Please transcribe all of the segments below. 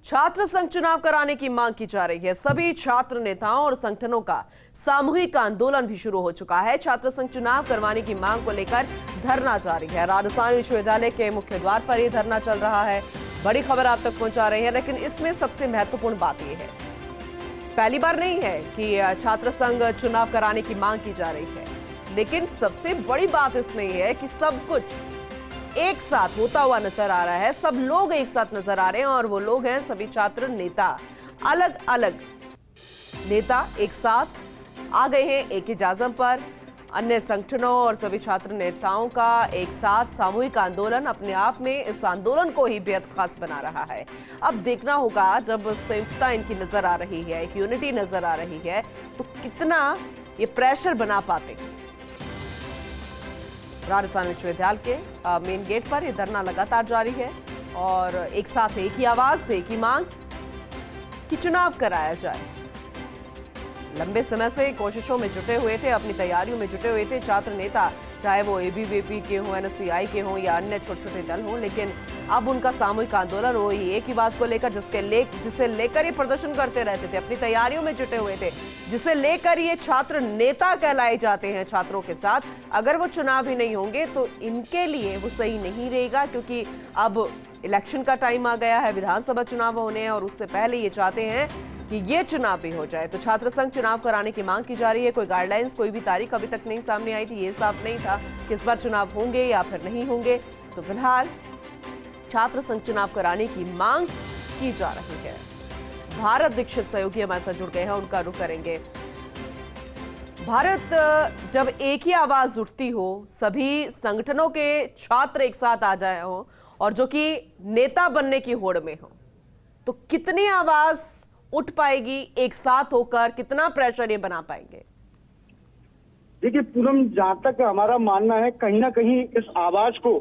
छात्र संघ चुनाव कराने की मांग की जा रही है। सभी छात्र नेताओं और संगठनों का सामूहिक आंदोलन भी शुरू हो चुका है। छात्र संघ चुनाव करवाने की मांग को लेकर धरना जारी है। राजस्थान विश्वविद्यालय के मुख्य द्वार पर यह धरना चल रहा है। बड़ी खबर आप तक पहुंचा रहे हैं, लेकिन इसमें सबसे महत्वपूर्ण बात यह है, पहली बार नहीं है कि छात्र संघ चुनाव कराने की मांग की जा रही है, लेकिन सबसे बड़ी बात इसमें यह है कि सब कुछ एक साथ होता हुआ नजर आ रहा है। सब लोग एक साथ नजर आ रहे हैं और वो लोग हैं सभी छात्र नेता। अलग अलग नेता एक साथ आ गए हैं एक ही जाजम पर। अन्य संगठनों और सभी छात्र नेताओं का एक साथ सामूहिक आंदोलन अपने आप में इस आंदोलन को ही बेहद खास बना रहा है। अब देखना होगा, जब संयुक्तता इनकी नजर आ रही है, एक यूनिटी नजर आ रही है, तो कितना ये प्रेशर बना पाते हैं। राजस्थान विश्वविद्यालय के मेन गेट पर यह धरना लगातार जारी है और एक साथ एक ही आवाज से एक ही मांग कि चुनाव कराया जाए। लंबे समय से कोशिशों में जुटे हुए थे, अपनी तैयारियों में जुटे हुए थे छात्र नेता, चाहे वो एबीवीपी के हों, एनएसयूआई के हों या अन्य छोटे छोटे दल हों, लेकिन अब उनका सामूहिक आंदोलन वो एक ही बात को लेकर जिसे लेकर ये प्रदर्शन करते रहते थे, अपनी तैयारियों में जुटे हुए थे, जिसे लेकर ये छात्र नेता कहलाए जाते हैं छात्रों के साथ। अगर वो चुनाव ही नहीं होंगे तो इनके लिए वो सही नहीं रहेगा, क्योंकि अब इलेक्शन का टाइम आ गया है, विधानसभा चुनाव होने हैं और उससे पहले ये चाहते हैं कि ये चुनाव भी हो जाए। तो छात्र संघ चुनाव कराने की मांग की जा रही है। कोई गाइडलाइंस, कोई भी तारीख अभी तक नहीं सामने आई थी। ये साफ नहीं था कि इस बार चुनाव होंगे या फिर नहीं होंगे। तो फिलहाल छात्र संघ चुनाव कराने की मांग की जा रही है। भारत दीक्षित सहयोगी हमारे साथ जुड़ गए हैं, उनका रुख करेंगे। भारत, जब एक ही आवाज उठती हो, सभी संगठनों के छात्र एक साथ आ जाए हो और जो कि नेता बनने की होड़ में हो, तो कितनी आवाज उठ पाएगी एक साथ होकर, कितना प्रेशर ये बना पाएंगे? देखिए पूनम, जहां तक हमारा मानना है, कहीं ना कहीं इस आवाज को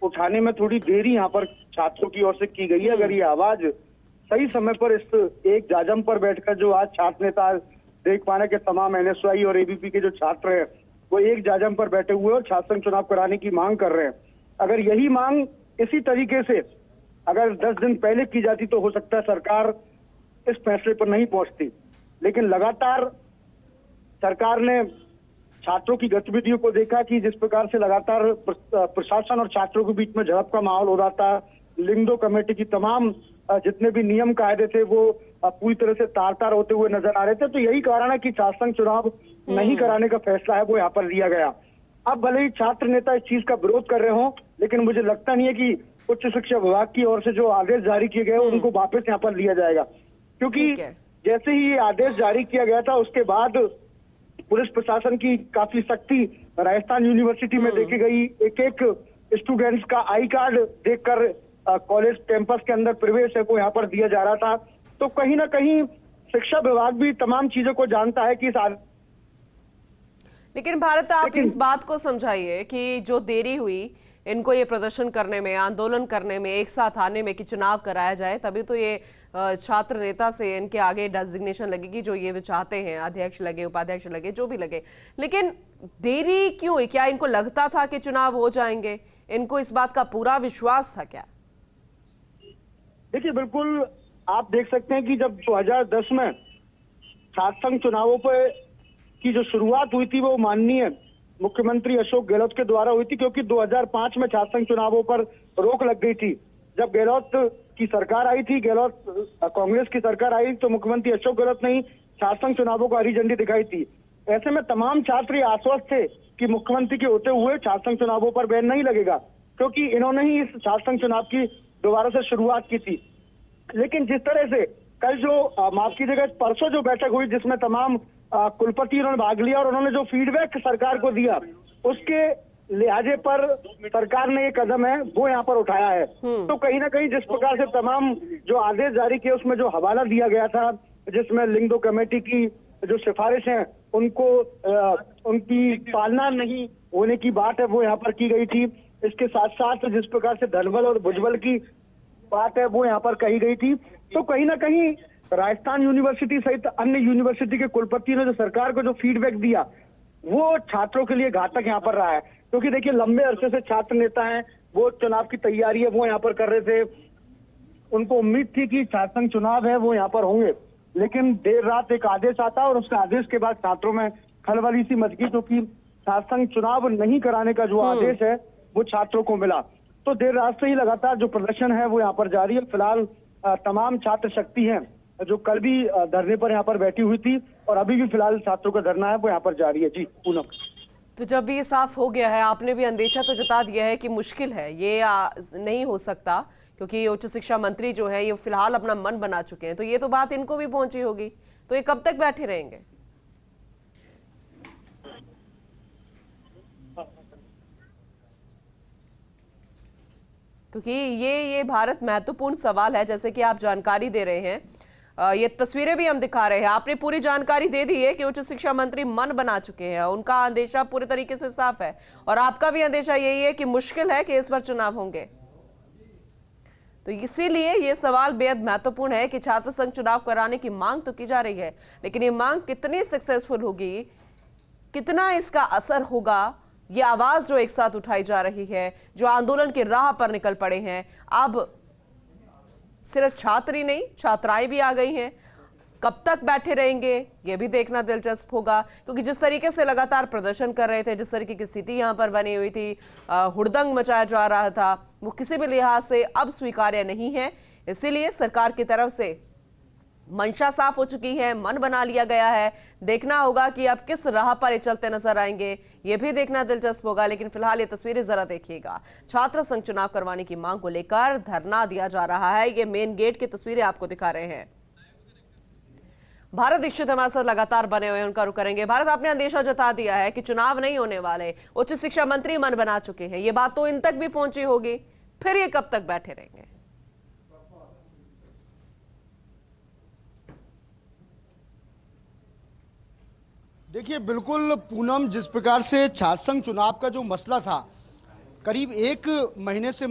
उठाने में थोड़ी देरी यहाँ पर छात्रों की ओर से की गई है। अगर ये आवाज सही समय पर इस एक जाजम पर बैठकर जो आज छात्र नेता देख पाने के तमाम एनएसयूआई और एबीपी के जो छात्र हैं वो एक जाजम पर बैठे हुए और छात्र संघ चुनाव कराने की मांग कर रहे हैं, अगर यही मांग इसी तरीके से अगर 10 दिन पहले की जाती तो हो सकता है सरकार इस फैसले पर नहीं पहुंचती। लेकिन लगातार सरकार ने छात्रों की गतिविधियों को देखा कि जिस प्रकार से लगातार प्रशासन और छात्रों के बीच में झड़प का माहौल हो रहा था, लिंगदो कमेटी की तमाम जितने भी नियम कायदे थे वो पूरी तरह से तार तार होते हुए नजर आ रहे थे। तो यही कारण है कि छात्र संघ चुनाव नहीं कराने का फैसला है वो यहाँ पर लिया गया। अब भले ही छात्र नेता इस चीज का विरोध कर रहे हो, लेकिन मुझे लगता नहीं है कि उच्च शिक्षा विभाग की ओर से जो आदेश जारी किए गए उनको वापस यहाँ पर लिया जाएगा, क्योंकि जैसे ही ये आदेश जारी किया गया था उसके बाद पुलिस प्रशासन की काफी सख्ती राजस्थान यूनिवर्सिटी में देखी गई। एक एक स्टूडेंट्स का आई कार्ड देखकर कॉलेज कैंपस के अंदर प्रवेश है वो यहाँ पर दिया जा रहा था। तो कहीं ना कहीं शिक्षा विभाग भी तमाम चीजों को जानता है कि लेकिन भारत, आप इस बात को समझाइए कि जो देरी हुई इनको ये प्रदर्शन करने में, आंदोलन करने में, एक साथ आने में कि चुनाव कराया जाए, तभी तो ये छात्र नेता से इनके आगे डेजिग्नेशन लगेगी जो ये चाहते हैं, अध्यक्ष लगे, उपाध्यक्ष लगे, जो भी लगे। लेकिन देरी क्यों हुई? क्या इनको लगता था कि चुनाव हो जाएंगे? इनको इस बात का पूरा विश्वास था क्या? देखिए बिल्कुल, आप देख सकते हैं कि जब 2010 में छात्र संघ चुनावों पर की जो शुरुआत हुई थी वो माननीय मुख्यमंत्री अशोक गहलोत के द्वारा हुई थी, क्योंकि 2005 में छात्र संघ चुनावों पर रोक लग गई थी। जब गहलोत की सरकार आई थी, गहलोत कांग्रेस की सरकार आई, तो मुख्यमंत्री अशोक गहलोत ने ही छात्र संघ चुनावों को हरी झंडी दिखाई थी। ऐसे में तमाम छात्र ये आश्वस्त थे कि मुख्यमंत्री के होते हुए छात्र संघ चुनावों पर बैन नहीं लगेगा, क्योंकि इन्होंने ही इस छात्र संघ चुनाव की दोबारा से शुरुआत की थी। लेकिन जिस तरह से कल जो माफ कीजिएगा परसों जो बैठक हुई जिसमें तमाम कुलपति उन्होंने भाग लिया और उन्होंने जो फीडबैक सरकार को दिया उसके लिहाजे पर सरकार ने ये कदम है वो यहाँ पर उठाया है। तो कहीं ना कहीं जिस प्रकार से तमाम जो आदेश जारी किए उसमें जो हवाला दिया गया था, जिसमें लिंगदो कमेटी की जो सिफारिश है उनको उनकी पालना नहीं होने की बात है वो यहाँ पर की गई थी। इसके साथ साथ जिस प्रकार से धनबल और भुजबल की बात है वो यहाँ पर कही गई थी। तो कहीं ना कहीं राजस्थान यूनिवर्सिटी सहित अन्य यूनिवर्सिटी के कुलपतियों ने जो सरकार को जो फीडबैक दिया वो छात्रों के लिए घातक यहाँ पर रहा है, क्योंकि देखिए लंबे अरसे से छात्र नेता हैं, वो चुनाव की तैयारी है वो यहाँ पर कर रहे थे। उनको उम्मीद थी कि छात्र संघ चुनाव है वो यहाँ पर होंगे, लेकिन देर रात एक आदेश आता और उसके आदेश के बाद छात्रों में खलबली सी मच गई, क्योंकि छात्र संघ चुनाव नहीं कराने का जो आदेश है वो छात्रों को मिला। तो देर रात से ही लगातार जो प्रदर्शन है वो यहाँ पर जारी है। फिलहाल तमाम छात्र शक्ति हैं जो कल भी धरने पर यहाँ पर बैठी हुई थी और अभी भी फिलहाल छात्रों का धरना है वो यहाँ पर जारी है। जी पूनम। तो जब ये साफ हो गया है, आपने भी अंदेशा तो जता दिया है कि मुश्किल है, ये नहीं हो सकता, क्योंकि उच्च शिक्षा मंत्री जो है ये फिलहाल अपना मन बना चुके हैं, तो ये तो बात इनको भी पहुंची होगी, तो ये कब तक बैठे रहेंगे? क्योंकि ये भारत महत्वपूर्ण सवाल है, जैसे कि आप जानकारी दे रहे हैं, ये तस्वीरें भी हम दिखा रहे हैं, आपने पूरी जानकारी दे दी है कि उच्च शिक्षा मंत्री मन बना चुके हैं, उनका अंदेशा पूरे तरीके से साफ है और आपका भी अंदेशा यही है कि मुश्किल है कि इस बार चुनाव होंगे। तो इसीलिए ये सवाल बेहद महत्वपूर्ण है कि छात्र संघ चुनाव कराने की मांग तो की जा रही है, लेकिन ये मांग कितनी सक्सेसफुल होगी, कितना इसका असर होगा, ये आवाज जो एक साथ उठाई जा रही है, जो आंदोलन की राह पर निकल पड़े हैं, अब सिर्फ छात्र ही नहीं छात्राएं भी आ गई हैं, कब तक बैठे रहेंगे ये भी देखना दिलचस्प होगा, क्योंकि जिस तरीके से लगातार प्रदर्शन कर रहे थे, जिस तरीके की स्थिति यहां पर बनी हुई थी, हुड़दंग मचाया जा रहा था, वो किसी भी लिहाज से अब स्वीकार्य नहीं है। इसीलिए सरकार की तरफ से मंशा साफ हो चुकी है, मन बना लिया गया है, देखना होगा कि अब किस राह पर ये चलते नजर आएंगे, ये भी देखना दिलचस्प होगा। लेकिन फिलहाल ये तस्वीरें जरा देखिएगा, छात्र संघ चुनाव करवाने की मांग को लेकर धरना दिया जा रहा है, ये मेन गेट की तस्वीरें आपको दिखा रहे हैं। भारत दीक्षित हमारे साथ लगातार बने हुए हैं, उनका रुख करेंगे। भारत, आपने अंदेशा जता दिया है कि चुनाव नहीं होने वाले, उच्च शिक्षा मंत्री मन बना चुके हैं, ये बात तो इन तक भी पहुंची होगी, फिर ये कब तक बैठे रहेंगे? देखिए बिल्कुल पूनम, जिस प्रकार से छात्र संघ चुनाव का जो मसला था, करीब 1 महीने से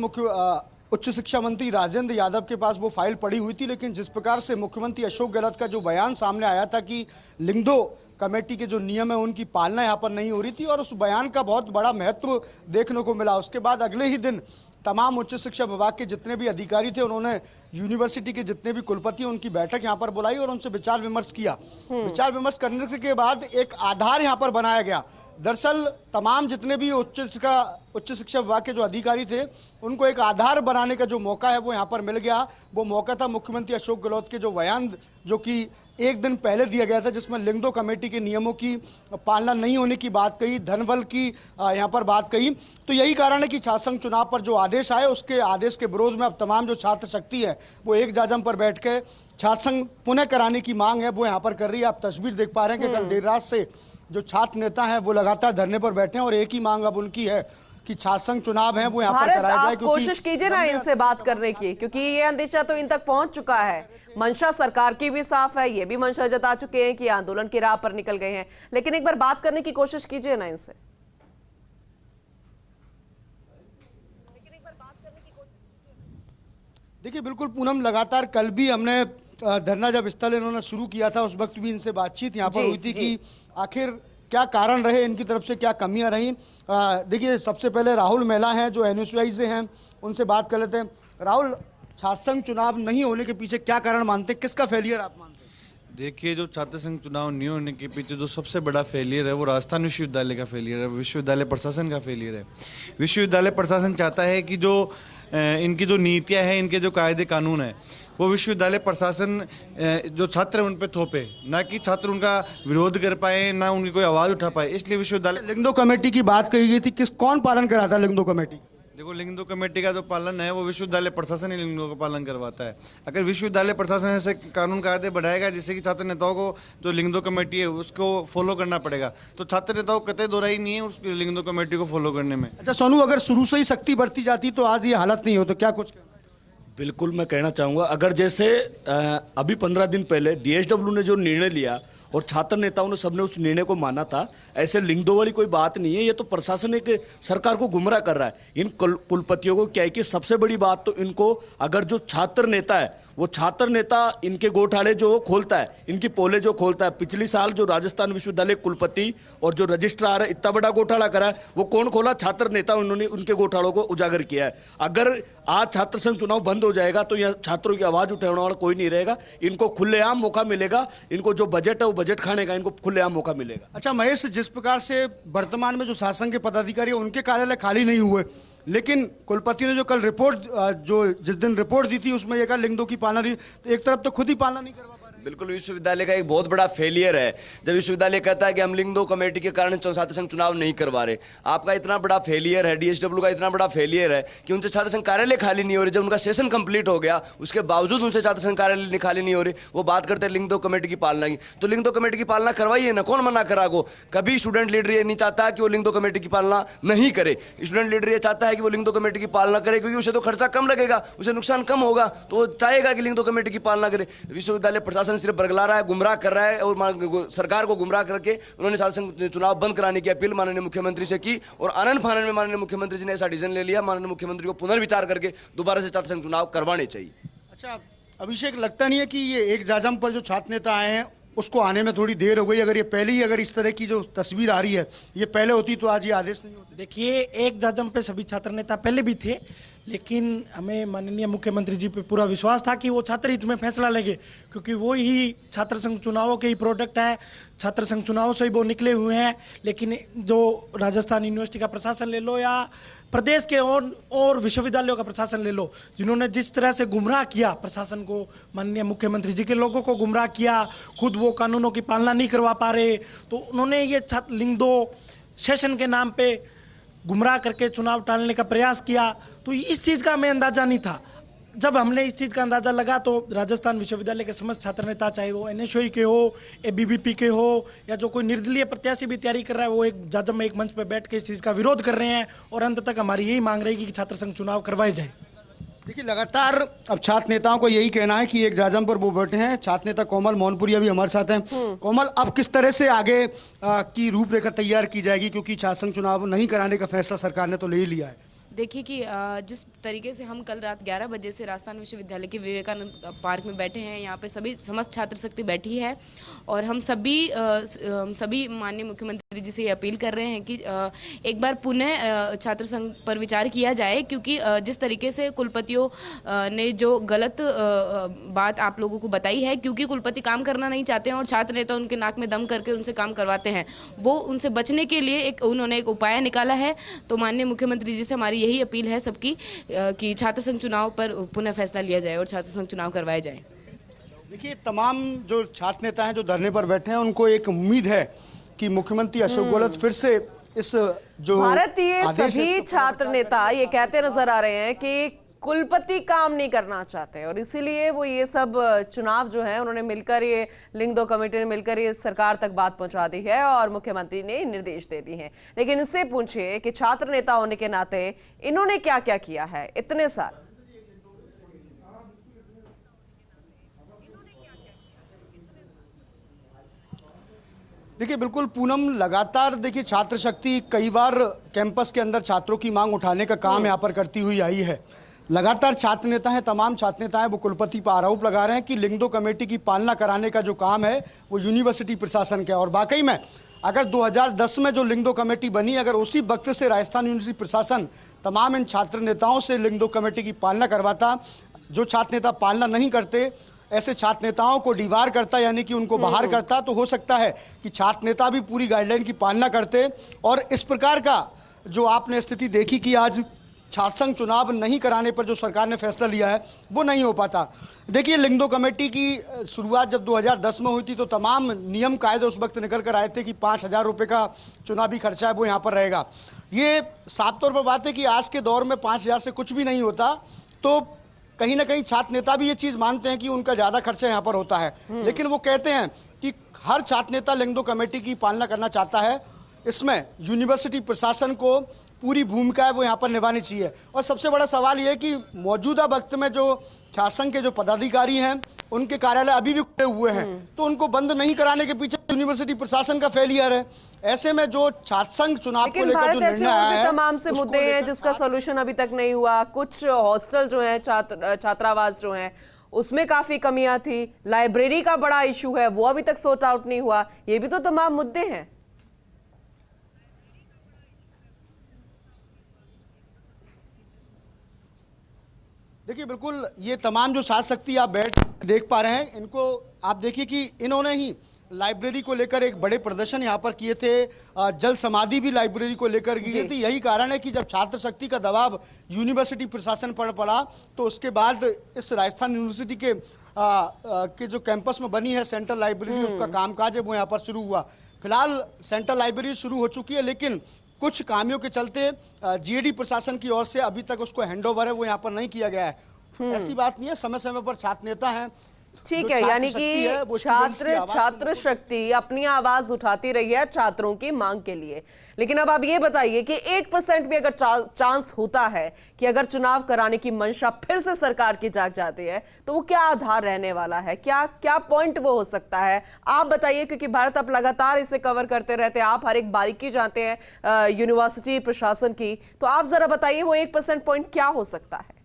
उच्च शिक्षा मंत्री राजेंद्र यादव के पास वो फाइल पड़ी हुई थी, लेकिन जिस प्रकार से मुख्यमंत्री अशोक गहलोत का जो बयान सामने आया था कि लिंगदो कमेटी के जो नियम है उनकी पालना यहाँ पर नहीं हो रही थी, और उस बयान का बहुत बड़ा महत्व देखने को मिला। उसके बाद अगले ही दिन तमाम उच्च शिक्षा विभाग के जितने भी अधिकारी थे, उन्होंने यूनिवर्सिटी के जितने भी कुलपति उनकी बैठक यहाँ पर बुलाई और उनसे विचार विमर्श किया। विचार विमर्श करने के बाद एक आधार यहाँ पर बनाया गया। दरअसल तमाम जितने भी उच्च शिक्षा विभाग के जो अधिकारी थे, उनको एक आधार बनाने का जो मौका है वो यहाँ पर मिल गया। वो मौका था मुख्यमंत्री अशोक गहलोत के जो बयान जो कि 1 दिन पहले दिया गया था, जिसमें लिंगदो कमेटी के नियमों की पालना नहीं होने की बात कही, धनबल की यहाँ पर बात कही। तो यही कारण है कि छात्र संघ चुनाव पर जो आदेश आए, उसके आदेश के विरोध में अब तमाम जो छात्र शक्ति है वो एक जाजम पर बैठ के छात्र संघ पुनः कराने की मांग है वो यहाँ पर कर रही है। आप तस्वीर देख पा रहे हैं कि कल देर रात से जो छात्र नेता हैं वो लगातार धरने पर बैठे हैं और एक ही मांग अब उनकी है कि छात्र संघ चुनाव है वो यहाँ पर कराया जाए। कोशिश कीजिए ना इनसे बात करने की, क्योंकि ये अंदेशा तो इन तक पहुंच चुका है। मंशा सरकार की भी साफ है, ये भी मंशा जता चुके हैं कि आंदोलन की राह पर निकल गए हैं, लेकिन एक बार बात करने की कोशिश कीजिए ना इनसे। देखिए बिल्कुल पूनम, लगातार कल भी हमने धरना जब स्थल इन्होंने शुरू किया था, उस वक्त भी इनसे बातचीत यहाँ पर हुई थी कि आखिर क्या कारण रहे, इनकी तरफ से क्या कमियां रही। देखिए सबसे पहले राहुल मेहला हैं जो NSUI से हैं, उनसे बात कर लेते हैं। राहुल, छात्र संघ चुनाव नहीं होने के पीछे क्या कारण मानते हैं, किसका फेलियर आप मानते हैं? देखिए, जो छात्र संघ चुनाव नहीं होने के पीछे जो सबसे बड़ा फेलियर है वो राजस्थान विश्वविद्यालय का फेलियर है, विश्वविद्यालय प्रशासन का फेलियर है। विश्वविद्यालय प्रशासन चाहता है कि जो इनकी जो नीतियाँ हैं, इनके जो कायदे कानून है, वो विश्वविद्यालय प्रशासन जो छात्र हैं उन पे थोपे, ना कि छात्र उनका विरोध कर पाए, ना उनकी कोई आवाज़ उठा पाए। इसलिए विश्वविद्यालय लिंगदो कमेटी की बात कही गई थी, कौन पालन कराता है लिंगदो कमेटी? देखो, लिंगदो कमेटी का जो पालन है वो विश्वविद्यालय प्रशासन ही लिंगदो का पालन करवाता है। अगर विश्वविद्यालय प्रशासन ऐसे कानून कायदे बढ़ाएगा जिससे कि छात्र नेताओं को जो लिंगदो कमेटी है उसको फॉलो करना पड़ेगा, तो छात्र नेताओं को कतई दोहराई नहीं है उस लिंगदो कमेटी को फॉलो करने में। अच्छा सोनू, अगर शुरू से ही सख्ती बढ़ती जाती तो आज ये हालत नहीं हो, तो क्या कुछ? बिल्कुल, मैं कहना चाहूँगा, अगर जैसे अभी 15 दिन पहले DSW ने जो निर्णय लिया और छात्र नेताओं ने सबने उस निर्णय को माना था, ऐसे लिंगदो वाली कोई बात नहीं है। ये तो प्रशासन एक सरकार को गुमराह कर रहा है। इन कुलपतियों को क्या है कि सबसे बड़ी बात तो इनको, अगर जो छात्र नेता है वो छात्र नेता इनके गोठाड़े जो खोलता है, इनकी पोले जो खोलता है, पिछली साल जो राजस्थान विश्वविद्यालय कुलपति और जो रजिस्ट्रार है इतना बड़ा घोटाला करा है, वो कौन खोला? छात्र नेता, उन्होंने उनके घोटालों को उजागर किया है। अगर आज छात्र संघ चुनाव बंद हो जाएगा तो यहाँ छात्रों की आवाज उठाने वाला कोई नहीं रहेगा। इनको खुलेआम मौका मिलेगा, इनको जो बजट है वो बजट खाने का इनको खुलेआम मौका मिलेगा। अच्छा महेश, जिस प्रकार से वर्तमान में जो शासन के पदाधिकारी है उनके कार्यालय खाली नहीं हुए, लेकिन कुलपति ने जो कल रिपोर्ट जो जिस दिन रिपोर्ट दी थी उसमें यह कहा लिंग 2 की पालना नहीं, तो एक तरफ तो खुद ही पालना नहीं करवा पा रहे। बिल्कुल विश्वविद्यालय का एक बहुत बड़ा फेलियर है जब विश्वविद्यालय कहता है कि हम लिंग 2 कमेटी के कारण छात्र संघ चुनाव नहीं करवा रहे। आपका इतना बड़ा फेलियर है, डीएसडब्ल्यू का इतना बड़ा फेलियर है कि उनसे छात्र संघ कार्यालय खाली नहीं हो रहे। जब उनका सेशन कंप्लीट हो गया उसके बावजूद उनसे छात्र संघ कार्यालय खाली नहीं हो रहे। वो बात करते हैं लिंग 2 कमेटी की पालना की, तो लिंग 2 कमेटी की पालना करवाइए ना, कौन मना करा को। कभी स्टूडेंट लीडर ये नहीं चाहता कि वो लिंग 2 कमेटी की पालना नहीं करे। स्टूडेंट लीडर ये चाहता है कि वो लिंग 2 कमेटी की पालना करे, क्योंकि उसे तो खर्चा कम लगेगा, उसे नुकसान कम होगा, तो वो चाहेगा कि लिंग 2 कमेटी की पालना करे। विश्वविद्यालय प्रशासन सिर्फ बरगला रहा है, गुमराह कर रहा है और सरकार को गुमराह करके उन्होंने छात्र संघ चुनाव बंद कराने की अपील माननीय मुख्यमंत्री से की और आनंद फानन में माननीय मुख्यमंत्री जी ने ऐसा डिसीजन ले लिया। माननीय मुख्यमंत्री को पुनर्विचार करके दोबारा से छात्र संघ चुनाव करवाने चाहिए। अच्छा अभिषेक, लगता नहीं है कि ये एक जाजम पर जो छात्र नेता आए हैं उसको आने में थोड़ी देर हो गई? अगर ये पहले ही अगर इस तरह की जो तस्वीर आ रही है ये पहले होती तो आज ये आदेश नहीं होते। देखिए, एक जाजम पे सभी छात्र नेता पहले भी थे, लेकिन हमें माननीय मुख्यमंत्री जी पे पूरा विश्वास था कि वो छात्र हित में फैसला लेंगे, क्योंकि वो ही छात्र संघ चुनावों के ही प्रोडक्ट है। छात्र संघ चुनावों से ही वो निकले हुए हैं। लेकिन जो राजस्थान यूनिवर्सिटी का प्रशासन ले लो या प्रदेश के और विश्वविद्यालयों का प्रशासन ले लो, जिन्होंने जिस तरह से गुमराह किया प्रशासन को, माननीय मुख्यमंत्री जी के लोगों को गुमराह किया, खुद वो कानूनों की पालना नहीं करवा पा रहे, तो उन्होंने ये लिंग 2 सेशन के नाम पे गुमराह करके चुनाव टालने का प्रयास किया। तो इस चीज़ का हमें अंदाजा नहीं था। जब हमने इस चीज़ का अंदाज़ा लगा तो राजस्थान विश्वविद्यालय के समस्त छात्र नेता, चाहे वो एनएसयूई के हो, एबीवीपी के हो, या जो कोई निर्दलीय प्रत्याशी भी तैयारी कर रहा है, वो एक जाजम में एक मंच पर बैठ के इस चीज़ का विरोध कर रहे हैं और अंत तक हमारी यही मांग रहेगी कि छात्र संघ चुनाव करवाए जाए। देखिए, लगातार अब छात्र नेताओं को यही कहना है कि एक जाजम पर वो बैठे हैं। छात्र नेता कोमल मोहनपुरिया भी हमारे साथ हैं। कोमल, अब किस तरह से आगे की रूपरेखा तैयार की जाएगी, क्योंकि छात्र संघ चुनाव नहीं कराने का फैसला सरकार ने तो ले ही लिया है? देखिए कि जिस तरीके से हम कल रात 11 बजे से राजस्थान विश्वविद्यालय के विवेकानंद पार्क में बैठे हैं, यहाँ पे सभी समस्त छात्र शक्ति बैठी है और हम सभी माननीय मुख्यमंत्री जी से ये अपील कर रहे हैं कि एक बार पुनः छात्र संघ पर विचार किया जाए, क्योंकि जिस तरीके से कुलपतियों ने जो गलत बात आप लोगों को बताई है, क्योंकि कुलपति काम करना नहीं चाहते हैं और छात्र नेता उनके नाक में दम करके उनसे काम करवाते हैं, वो उनसे बचने के लिए उन्होंने एक उपाय निकाला है। तो माननीय मुख्यमंत्री जी से हमारी यही अपील है सबकी कि छात्र संघ चुनाव पर पुनः फैसला लिया जाए और छात्र संघ चुनाव करवाए जाए। देखिए, तमाम जो छात्र नेता हैं जो धरने पर बैठे हैं उनको एक उम्मीद है कि मुख्यमंत्री अशोक गहलोत फिर से इस जो भारतीय सभी छात्र नेता ये कहते नजर आ रहे हैं कि कुलपति काम नहीं करना चाहते और इसीलिए वो ये सब चुनाव जो है उन्होंने मिलकर, ये लिंग 2 कमेटी ने मिलकर ये सरकार तक बात पहुंचा दी है और मुख्यमंत्री ने निर्देश दे दिए हैं। लेकिन इससे पूछिए कि छात्र नेता होने के नाते इन्होंने क्या क्या किया है इतने साल। देखिए, बिल्कुल पूनम, लगातार देखिए छात्र शक्ति कई बार कैंपस के अंदर छात्रों की मांग उठाने का काम यहाँ पर करती हुई आई है। लगातार छात्र नेता हैं, तमाम छात्र नेता हैं, वो कुलपति पर आरोप लगा रहे हैं कि लिंग 2 कमेटी की पालना कराने का जो काम है वो यूनिवर्सिटी प्रशासन का है। और वाकई में अगर 2010 में जो लिंग 2 कमेटी बनी, अगर उसी वक्त से राजस्थान यूनिवर्सिटी प्रशासन तमाम इन छात्र नेताओं से लिंग 2 कमेटी की पालना करवाता, जो छात्र नेता पालना नहीं करते ऐसे छात्र नेताओं को डिवार करता, यानी कि उनको बाहर करता, तो हो सकता है कि छात्र नेता भी पूरी गाइडलाइन की पालना करते और इस प्रकार का जो आपने स्थिति देखी कि आज छात्र संघ चुनाव नहीं कराने पर जो सरकार ने फैसला लिया है वो नहीं हो पाता। देखिए, लिंग 2 कमेटी की शुरुआत जब 2010 में हुई थी तो तमाम नियम कायदे उस वक्त निकल कर आए थे कि 5,000 रुपये का चुनावी खर्चा है वो यहाँ पर रहेगा। ये साफ तौर पर बात है कि आज के दौर में 5,000 से कुछ भी नहीं होता, तो कहीं ना कहीं छात्र नेता भी ये चीज़ मानते हैं कि उनका ज़्यादा खर्चा यहाँ पर होता है। लेकिन वो कहते हैं कि हर छात्र नेता लिंग 2 कमेटी की पालना करना चाहता है, इसमें यूनिवर्सिटी प्रशासन को पूरी भूमिका है वो यहाँ पर निभानी चाहिए। और सबसे बड़ा सवाल ये है कि मौजूदा वक्त में जो छात्र संघ के जो पदाधिकारी हैं उनके कार्यालय अभी भी खुले हुए हैं, तो उनको बंद नहीं कराने के पीछे यूनिवर्सिटी प्रशासन का फेलियर है। ऐसे में जो छात्र संघ चुनाव को लेकर जो निर्णय आया है, तमाम से मुद्दे हैं जिसका सोल्यूशन अभी तक नहीं हुआ। कुछ हॉस्टल जो है, छात्रावास जो है, उसमें काफी कमियां थी। लाइब्रेरी का बड़ा इशू है, वो अभी तक सॉर्ट आउट नहीं हुआ। ये भी तो तमाम मुद्दे हैं। देखिए, देखिए बिल्कुल ये तमाम जो सात शक्ति आप देख पा रहे हैं, इनको आप देखिए कि इन्होंने ही लाइब्रेरी को लेकर एक बड़े प्रदर्शन यहाँ पर किए थे। जल समाधि भी लाइब्रेरी को लेकर की गई थी। यही कारण है कि जब छात्र शक्ति का दबाव यूनिवर्सिटी प्रशासन पर पड़ा तो उसके बाद इस राजस्थान यूनिवर्सिटी के जो कैंपस में बनी है सेंट्रल लाइब्रेरी, उसका कामकाज है वो यहाँ पर शुरू हुआ। फिलहाल सेंट्रल लाइब्रेरी शुरू हो चुकी है, लेकिन कुछ कामियों के चलते जीएडी प्रशासन की ओर से अभी तक उसको हैंडओवर है वो यहाँ पर नहीं किया गया है। ऐसी बात नहीं है, समय समय पर छात्र नेता हैं, ठीक है, यानी कि छात्र शक्ति अपनी आवाज उठाती रही है छात्रों की मांग के लिए। लेकिन अब आप ये बताइए कि 1% भी अगर चांस होता है कि अगर चुनाव कराने की मंशा फिर से सरकार की जाग जाती है तो वो क्या आधार रहने वाला है, क्या क्या पॉइंट वो हो सकता है, आप बताइए। क्योंकि भारत अब लगातार इसे कवर करते रहते हैं, आप हर एक बारीकी जानते हैं यूनिवर्सिटी प्रशासन की, तो आप जरा बताइए वो 1% पॉइंट क्या हो सकता है।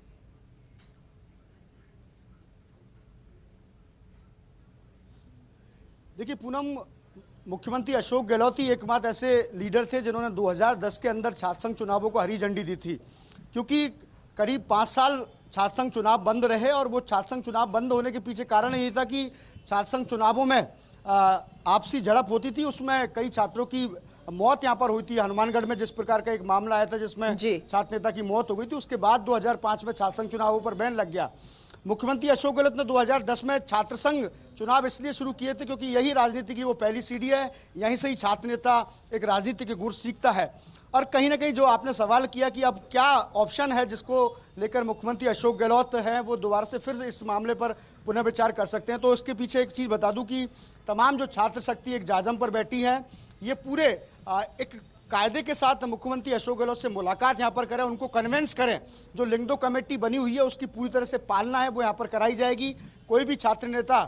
देखिए पूनम, मुख्यमंत्री अशोक गहलोत ही एकमात्र ऐसे लीडर थे जिन्होंने 2010 के अंदर छात्र संघ चुनावों को हरी झंडी दी थी, क्योंकि करीब 5 साल छात्र संघ चुनाव बंद रहे। और वो छात्र संघ चुनाव बंद होने के पीछे कारण यही था कि छात्र संघ चुनावों में आपसी झड़प होती थी, उसमें कई छात्रों की मौत यहाँ पर हुई थी। हनुमानगढ़ में जिस प्रकार का एक मामला आया था जिसमें छात्र नेता की मौत हो गई थी, उसके बाद 2005 में छात्र संघ चुनावों पर बैन लग गया। मुख्यमंत्री अशोक गहलोत ने 2010 में छात्र संघ चुनाव इसलिए शुरू किए थे क्योंकि यही राजनीति की वो पहली सीढ़ी है, यहीं से ही छात्र नेता एक राजनीति के गुर सीखता है। और कहीं ना कहीं जो आपने सवाल किया कि अब क्या ऑप्शन है जिसको लेकर मुख्यमंत्री अशोक गहलोत हैं वो दोबारा से फिर इस मामले पर पुनर्विचार कर सकते हैं, तो इसके पीछे एक चीज़ बता दूं कि तमाम जो छात्र शक्ति एक जाजम पर बैठी है, ये पूरे एक कायदे के साथ मुख्यमंत्री अशोक गहलोत से मुलाकात यहाँ पर करें, उनको कन्विंस करें। जो लिंगदो कमेटी बनी हुई है उसकी पूरी तरह से पालना है वो यहाँ पर कराई जाएगी। कोई भी छात्र नेता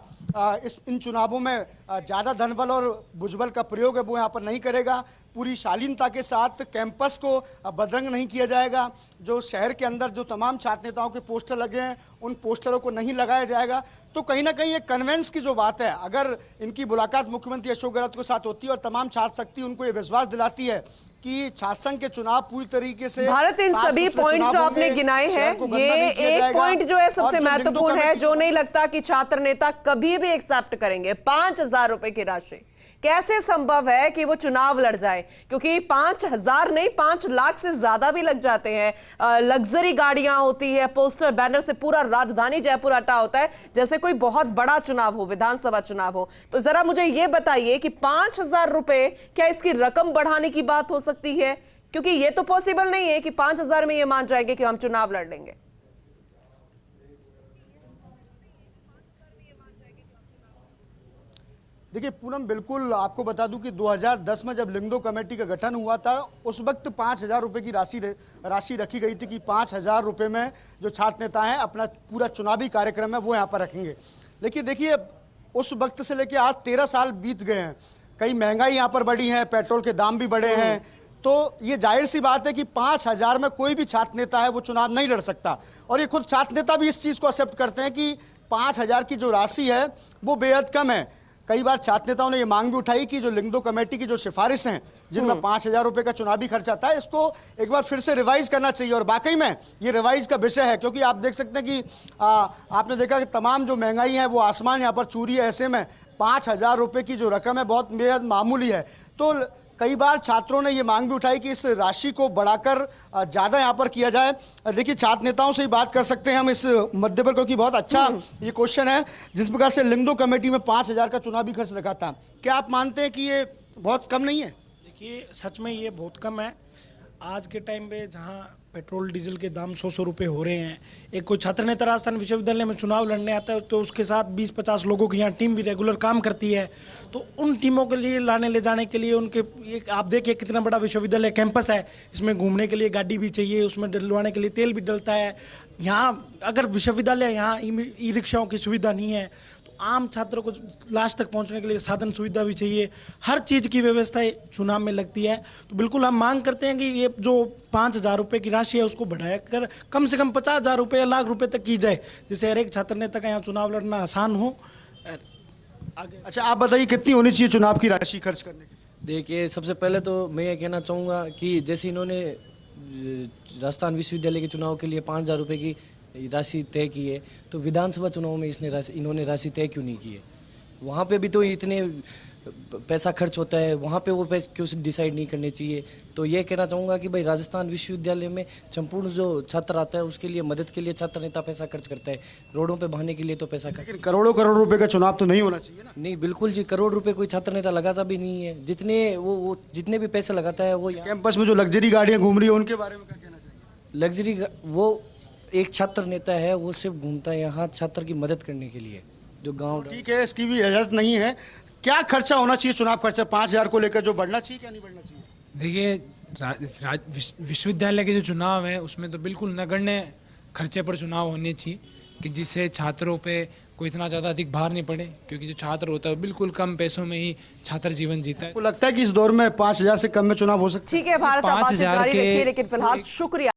इन चुनावों में ज़्यादा धनबल और भुजबल का प्रयोग है वो यहाँ पर नहीं करेगा। पूरी शालीनता के साथ कैंपस को बदरंग नहीं किया जाएगा। जो शहर के अंदर जो तमाम छात्र नेताओं के पोस्टर लगे हैं उन पोस्टरों को नहीं लगाया जाएगा। तो कहीं ना कहीं एक कन्वेंस की जो बात है, अगर इनकी मुलाकात मुख्यमंत्री अशोक गहलोत के साथ होती है और तमाम छात्र शक्ति उनको ये विश्वास दिलाती है कि छात्र संघ के चुनाव पूरी तरीके से भारत, इन सभी पॉइंट्स जो आपने गिनाए हैं, ये एक पॉइंट जो है सबसे महत्वपूर्ण है, जो नहीं लगता कि छात्र नेता कभी भी एक्सेप्ट करेंगे। 5,000 रुपए की राशि कैसे संभव है कि वो चुनाव लड़ जाए, क्योंकि 5,000 नहीं 5 लाख से ज्यादा भी लग जाते हैं। लग्जरी गाड़ियां होती है, पोस्टर बैनर से पूरा राजधानी जयपुर अटा होता है जैसे कोई बहुत बड़ा चुनाव हो, विधानसभा चुनाव हो। तो जरा मुझे ये बताइए कि 5,000 रुपए, क्या इसकी रकम बढ़ाने की बात हो सकती है? क्योंकि ये तो पॉसिबल नहीं है कि 5,000 में ये मान जाएंगे कि हम चुनाव लड़ लेंगे। देखिए पूनम, बिल्कुल आपको बता दूं कि 2010 में जब लिंगदो कमेटी का गठन हुआ था उस वक्त 5,000 रुपए की राशि रखी गई थी कि 5,000 रुपए में जो छात्र नेता हैं अपना पूरा चुनावी कार्यक्रम है वो यहाँ पर रखेंगे। लेकिन देखिए उस वक्त से लेकर आज 13 साल बीत गए हैं, कई महंगाई यहाँ पर बढ़ी है, पेट्रोल के दाम भी बढ़े हैं, तो ये जाहिर सी बात है कि 5,000 में कोई भी छात्र नेता है वो चुनाव नहीं लड़ सकता। और ये खुद छात्र नेता भी इस चीज़ को एक्सेप्ट करते हैं कि 5,000 की जो राशि है वो बेहद कम है। कई बार छात्र नेताओं ने ये मांग भी उठाई कि जो लिंगदो कमेटी की जो सिफारिश हैं जिनमें 5,000 रुपए का चुनावी खर्च आता है, इसको एक बार फिर से रिवाइज करना चाहिए। और वाकई में ये रिवाइज का विषय है, क्योंकि आप देख सकते हैं कि आपने देखा कि तमाम जो महंगाई है वो आसमान यहाँ पर छू रही है। ऐसे में 5,000 रुपए की जो रकम है बहुत बेहद मामूली है। तो कई बार छात्रों ने ये मांग भी उठाई कि इस राशि को बढ़ाकर ज़्यादा यहाँ पर किया जाए। देखिए छात्र नेताओं से ही बात कर सकते हैं हम इस मुद्दे पर, क्योंकि बहुत अच्छा ये क्वेश्चन है। जिस प्रकार से लिंगदो कमेटी में 5,000 का चुनावी खर्च रखा था, क्या आप मानते हैं कि ये बहुत कम नहीं है? देखिए सच में ये बहुत कम है। आज के टाइम पे जहाँ पेट्रोल डीजल के दाम 100 रुपये हो रहे हैं, एक कोई छात्र नेता राजस्थान विश्वविद्यालय में चुनाव लड़ने आता है तो उसके साथ 20-50 लोगों की यहाँ टीम भी रेगुलर काम करती है। तो उन टीमों के लिए लाने ले जाने के लिए उनके आप देखिए कितना बड़ा विश्वविद्यालय कैंपस है, इसमें घूमने के लिए गाड़ी भी चाहिए, उसमें डलवाने के लिए तेल भी डलता है। यहाँ अगर विश्वविद्यालय यहाँ ई रिक्शाओं की सुविधा नहीं है, आम छात्रों को लास्ट तक पहुंचने के लिए साधन सुविधा भी चाहिए। हर चीज़ की व्यवस्था चुनाव में लगती है। तो बिल्कुल हम मांग करते हैं कि ये जो 5,000 रुपये की राशि है उसको बढ़ाया कर कम से कम 50,000 रुपये या लाख रुपये तक की जाए, जिससे हर एक छात्र नेता का यहाँ चुनाव लड़ना आसान हो। आगे अच्छा आप बताइए कितनी होनी चाहिए चुनाव की राशि खर्च करने की? देखिए सबसे पहले तो मैं ये कहना चाहूँगा कि जैसे इन्होंने राजस्थान विश्वविद्यालय के चुनाव के लिए 5,000 रुपये की राशि तय की है, तो विधानसभा चुनाव में इन्होंने राशि तय क्यों नहीं की है? वहाँ पे भी तो इतने पैसा खर्च होता है, वहाँ पे वो पैसे क्यों डिसाइड नहीं करने चाहिए? तो ये कहना चाहूँगा कि भाई राजस्थान विश्वविद्यालय में संपूर्ण जो छात्र आता है उसके लिए मदद के लिए छात्र नेता पैसा खर्च करता है, रोडों पे बहाने के लिए तो पैसा खर्च। लेकिन करोड़ों करोड़ रुपए का चुनाव तो नहीं होना चाहिए ना। नहीं, बिल्कुल जी, करोड़ रुपए कोई छात्र नेता लगाता भी नहीं है। जितने वो जितने भी पैसे लगाता है वो कैंपस में जो लग्जरी गाड़ियां घूम रही है उनके बारे में क्या कहना चाहिए? लग्जरी, वो एक छात्र नेता है, वो सिर्फ घूमता है यहाँ छात्र की मदद करने के लिए, जो गाँव। ठीक है, इसकी भी इजाजत नहीं है। क्या खर्चा होना चाहिए चुनाव खर्चा 5,000 को लेकर, जो बढ़ना चाहिए क्या नहीं बढ़ना चाहिए? देखिए, विश्वविद्यालय के जो चुनाव है उसमें तो बिल्कुल नगण्य खर्चे पर चुनाव होने चाहिए, कि जिससे छात्रों पे कोई इतना ज़्यादा अधिक भार नहीं पड़े, क्योंकि जो छात्र होता है बिल्कुल कम पैसों में ही छात्र जीवन जीता है। आपको लगता है कि इस दौर में 5,000 से कम में चुनाव हो सकता है? ठीक है, भारत आप बातचीत जारी रखिए, लेकिन फिलहाल शुक्रिया।